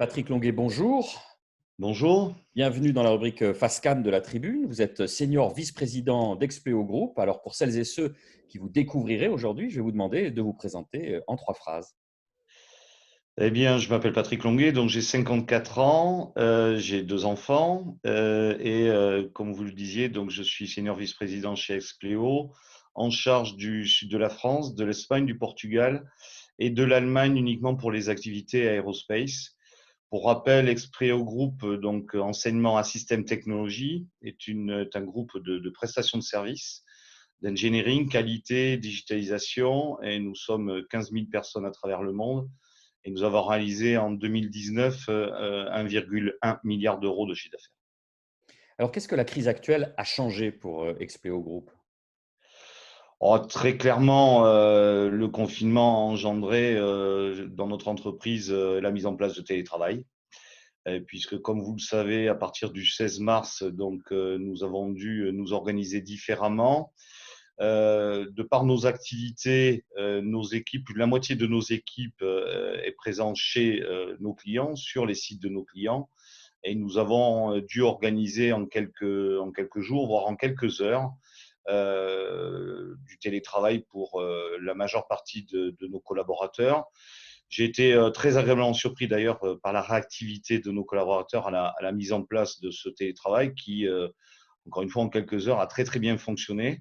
Patrick Longuet, bonjour. Bonjour. Bienvenue dans la rubrique Face Cam de la Tribune. Vous êtes senior vice-président d'Expleo Group. Alors, pour celles et ceux qui vous découvriraient aujourd'hui, je vais vous demander de vous présenter en 3 phrases. Eh bien, je m'appelle Patrick Longuet, donc j'ai 54 ans, j'ai 2 enfants, comme vous le disiez, donc je suis senior vice-président chez Expleo, en charge du sud de la France, de l'Espagne, du Portugal et de l'Allemagne uniquement pour les activités aérospace. Pour rappel, Expleo Group, enseignement à système technologie, est un groupe de prestations de services, d'engineering, qualité, digitalisation, et nous sommes 15 000 personnes à travers le monde. Et nous avons réalisé en 2019 1,1 milliard d'euros de chiffre d'affaires. Alors, qu'est-ce que la crise actuelle a changé pour Expleo Group? Oh, très clairement, le confinement a engendré dans notre entreprise la mise en place de télétravail. Puisque, comme vous le savez, à partir du 16 mars, nous avons dû nous organiser différemment. De par nos activités, nos équipes, plus de la moitié de nos équipes est présente chez nos clients, sur les sites de nos clients. Et nous avons dû organiser en quelques jours, voire en quelques heures, du télétravail pour la majeure partie de nos collaborateurs. J'ai été très agréablement surpris d'ailleurs par la réactivité de nos collaborateurs à la mise en place de ce télétravail qui, encore une fois, en quelques heures, a très très bien fonctionné.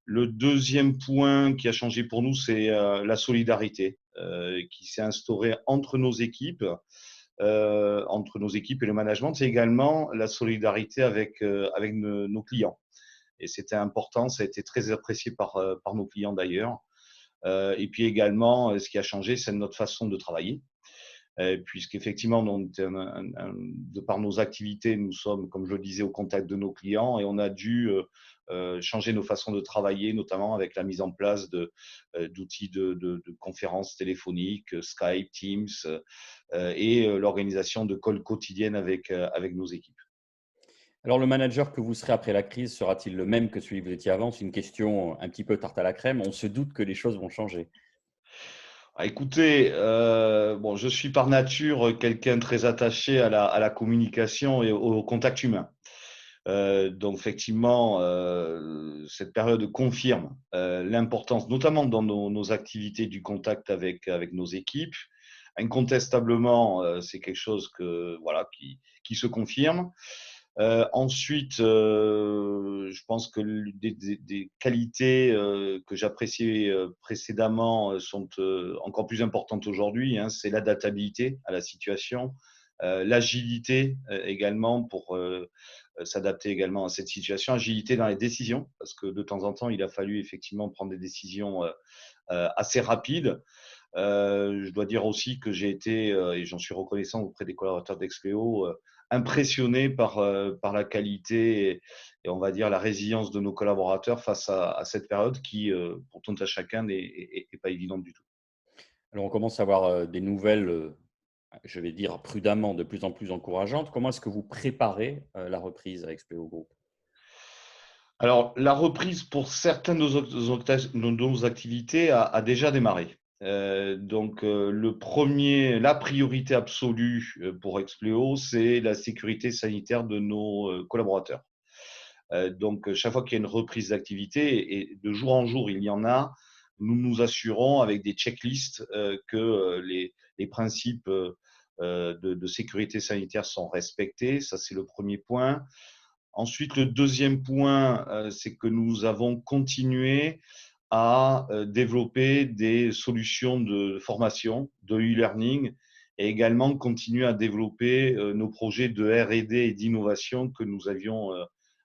Le deuxième point qui a changé pour nous, c'est la solidarité qui s'est instaurée entre nos équipes et le management. C'est également la solidarité avec nos clients. Et c'était important, ça a été très apprécié par nos clients d'ailleurs. Et puis également, ce qui a changé, c'est notre façon de travailler. Puisqu'effectivement, de par nos activités, nous sommes, comme je le disais, au contact de nos clients et on a dû changer nos façons de travailler, notamment avec la mise en place d'outils de conférences téléphoniques, Skype, Teams, et l'organisation de calls quotidiennes avec nos équipes. Alors, le manager que vous serez après la crise sera-t-il le même que celui que vous étiez avant? C'est une question un petit peu tarte à la crème. On se doute que les choses vont changer. Ah, écoutez, bon, je suis par nature quelqu'un de très attaché à la communication et au contact humain. Donc effectivement, cette période confirme l'importance, notamment dans nos activités, du contact avec nos équipes. Incontestablement, c'est quelque chose voilà, qui se confirme. Ensuite, je pense que des qualités que j'appréciais précédemment sont encore plus importantes aujourd'hui, hein. C'est l'adaptabilité à la situation, l'agilité également pour s'adapter également à cette situation, agilité dans les décisions, parce que de temps en temps, il a fallu effectivement prendre des décisions assez rapides. Je dois dire aussi que j'ai été, et j'en suis reconnaissant auprès des collaborateurs d'Expleo, impressionné par la qualité et on va dire la résilience de nos collaborateurs face à cette période qui, pour tout un chacun, n'est pas évidente du tout. Alors, on commence à avoir des nouvelles, je vais dire prudemment, de plus en plus encourageantes. Comment est-ce que vous préparez la reprise à Expleo Group? Alors, la reprise pour certaines de nos activités a déjà démarré. La priorité absolue pour Expleo, c'est la sécurité sanitaire de nos collaborateurs. Chaque fois qu'il y a une reprise d'activité, et de jour en jour, il y en a, nous nous assurons avec des checklists que les principes de sécurité sanitaire sont respectés. Ça, c'est le premier point. Ensuite, le deuxième point, c'est que nous avons continué à développer des solutions de formation, de e-learning, et également continuer à développer nos projets de R&D et d'innovation que nous avions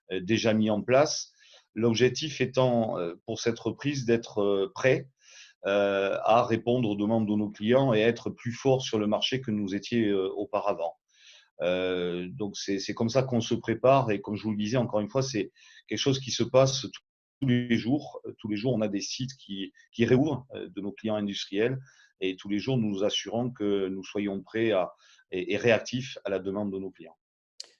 déjà mis en place. L'objectif étant pour cette reprise d'être prêt à répondre aux demandes de nos clients et être plus fort sur le marché que nous étions auparavant. C'est comme ça qu'on se prépare et comme je vous le disais, encore une fois, c'est quelque chose qui se passe tous les jours. Tous les jours, on a des sites qui réouvrent de nos clients industriels et tous les jours, nous nous assurons que nous soyons prêts et réactifs à la demande de nos clients.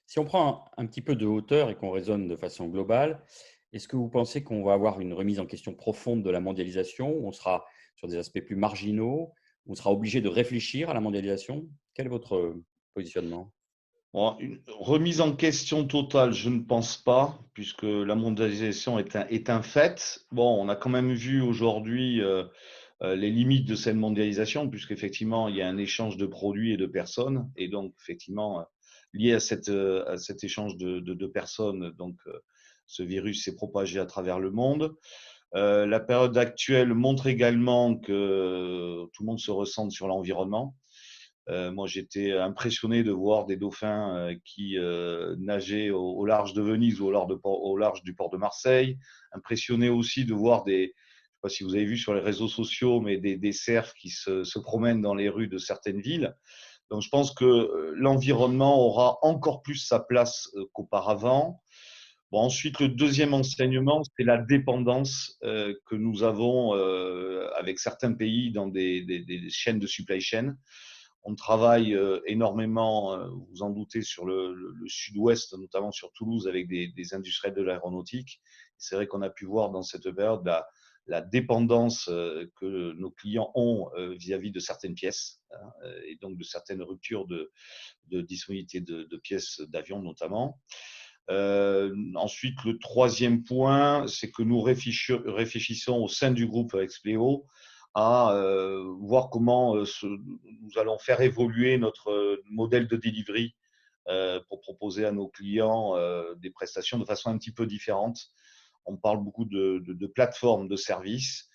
Si on prend un petit peu de hauteur et qu'on raisonne de façon globale, est-ce que vous pensez qu'on va avoir une remise en question profonde de la mondialisation, où on sera sur des aspects plus marginaux, où on sera obligé de réfléchir à la mondialisation? Quel est votre positionnement? Bon, une remise en question totale, je ne pense pas, puisque la mondialisation est un fait. Bon, on a quand même vu aujourd'hui les limites de cette mondialisation, puisqu'effectivement, il y a un échange de produits et de personnes, et donc effectivement, lié à cet échange de personnes, donc ce virus s'est propagé à travers le monde. La période actuelle montre également que tout le monde se ressent sur l'environnement. Moi, j'étais impressionné de voir des dauphins qui nageaient au large de Venise ou au large du port de Marseille. Impressionné aussi de voir je ne sais pas si vous avez vu sur les réseaux sociaux, mais des cerfs qui se promènent dans les rues de certaines villes. Donc, je pense que l'environnement aura encore plus sa place qu'auparavant. Bon, ensuite, le deuxième enseignement, c'est la dépendance que nous avons avec certains pays dans des chaînes de supply chain. On travaille énormément, vous vous en doutez, sur le sud-ouest, notamment sur Toulouse, avec des industriels de l'aéronautique. C'est vrai qu'on a pu voir dans cette période la dépendance que nos clients ont vis-à-vis de certaines pièces, hein, et donc de certaines ruptures de disponibilité de pièces d'avion notamment. Ensuite, le troisième point, c'est que nous réfléchissons au sein du groupe Expleo à voir comment nous allons faire évoluer notre modèle de delivery pour proposer à nos clients des prestations de façon un petit peu différente. On parle beaucoup de plateformes de services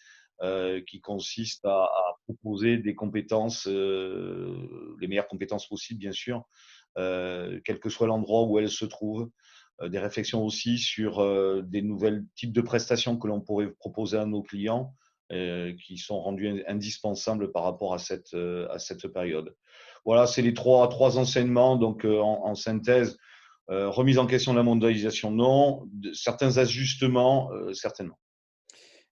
qui consistent à proposer des compétences, les meilleures compétences possibles, bien sûr, quel que soit l'endroit où elles se trouvent. Des réflexions aussi sur des nouvelles types de prestations que l'on pourrait proposer à nos clients qui sont rendus indispensables par rapport à cette période. Voilà, c'est les trois enseignements. Donc, en synthèse, remise en question de la mondialisation, non. Certains ajustements, certainement.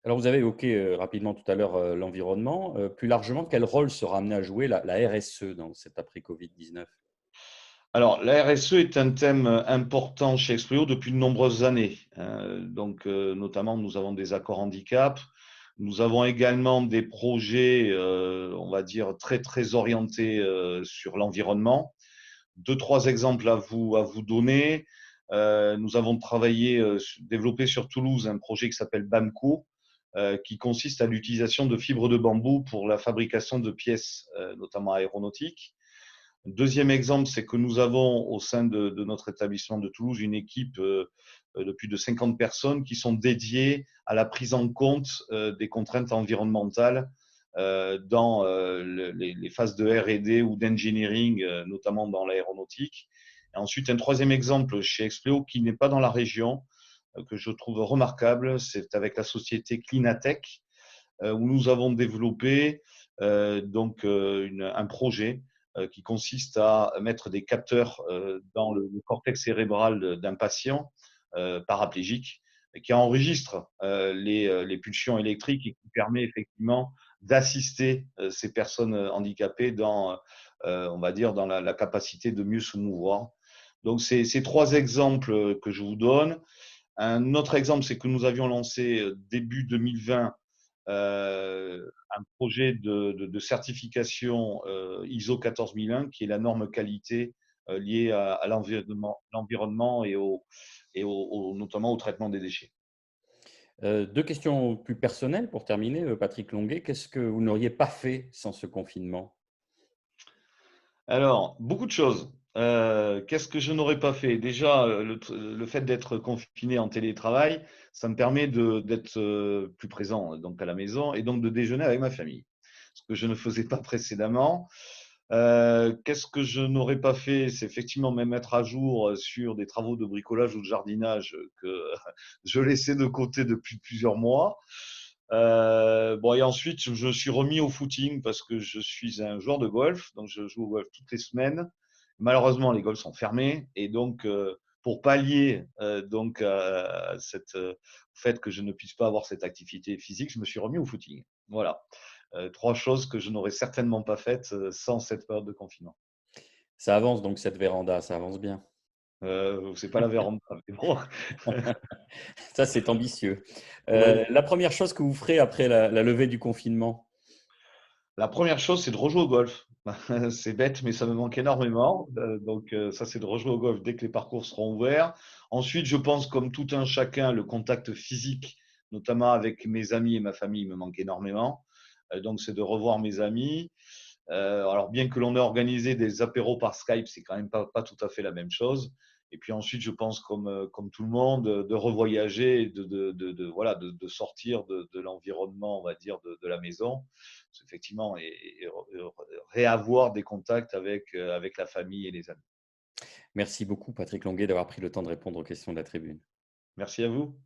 Alors, vous avez évoqué rapidement tout à l'heure l'environnement. Plus largement, quel rôle sera amené à jouer la RSE dans cet après-Covid-19? Alors, la RSE est un thème important chez Expleo depuis de nombreuses années. Donc, notamment, nous avons des accords handicap. Nous avons également des projets, on va dire, très, très orientés sur l'environnement. Deux, trois exemples à vous donner. Nous avons travaillé, développé sur Toulouse un projet qui s'appelle BAMCO, qui consiste à l'utilisation de fibres de bambou pour la fabrication de pièces, notamment aéronautiques. Deuxième exemple, c'est que nous avons au sein de notre établissement de Toulouse une équipe de plus de 50 personnes qui sont dédiées à la prise en compte des contraintes environnementales dans les phases de R&D ou d'engineering, notamment dans l'aéronautique. Et ensuite, un troisième exemple chez Expleo qui n'est pas dans la région, que je trouve remarquable, c'est avec la société Cleanatech, où nous avons développé un projet qui consiste à mettre des capteurs dans le cortex cérébral d'un patient paraplégique qui enregistre les pulsions électriques et qui permet effectivement d'assister ces personnes handicapées dans, on va dire, dans la capacité de mieux se mouvoir. Donc, c'est ces trois exemples que je vous donne. Un autre exemple, c'est que nous avions lancé début 2020 un projet de certification ISO 14001, qui est la norme qualité liée à l'environnement notamment au traitement des déchets. Deux questions plus personnelles pour terminer, Patrick Longuet. Qu'est-ce que vous n'auriez pas fait sans ce confinement? Alors, beaucoup de choses. Qu'est-ce que je n'aurais pas fait? Déjà, le fait d'être confiné en télétravail, ça me permet d'être plus présent donc à la maison et donc de déjeuner avec ma famille, ce que je ne faisais pas précédemment. Qu'est-ce que je n'aurais pas fait? C'est effectivement me mettre à jour sur des travaux de bricolage ou de jardinage que je laissais de côté depuis plusieurs mois. Bon, et ensuite, je me suis remis au footing parce que je suis un joueur de golf, donc je joue au golf toutes les semaines. Malheureusement, les golfs sont fermés et donc pour pallier donc au fait que je ne puisse pas avoir cette activité physique, je me suis remis au footing. Voilà. Trois choses que je n'aurais certainement pas faites sans cette période de confinement. Ça avance donc cette véranda, ça avance bien. C'est pas la véranda, mais bon. Ça, c'est ambitieux. Ouais. La première chose que vous ferez après la levée du confinement? La première chose, c'est de rejouer au golf. C'est bête, mais ça me manque énormément. Donc, ça, c'est de rejouer au golf dès que les parcours seront ouverts. Ensuite, je pense, comme tout un chacun, le contact physique, notamment avec mes amis et ma famille, me manque énormément. Donc, c'est de revoir mes amis. Alors, bien que l'on ait organisé des apéros par Skype, c'est quand même pas tout à fait la même chose. Et puis ensuite, je pense, comme tout le monde, de revoyager, voilà, de sortir de l'environnement, on va dire, de la maison. Effectivement, et réavoir des contacts avec la famille et les amis. Merci beaucoup, Patrick Longuet, d'avoir pris le temps de répondre aux questions de la tribune. Merci à vous.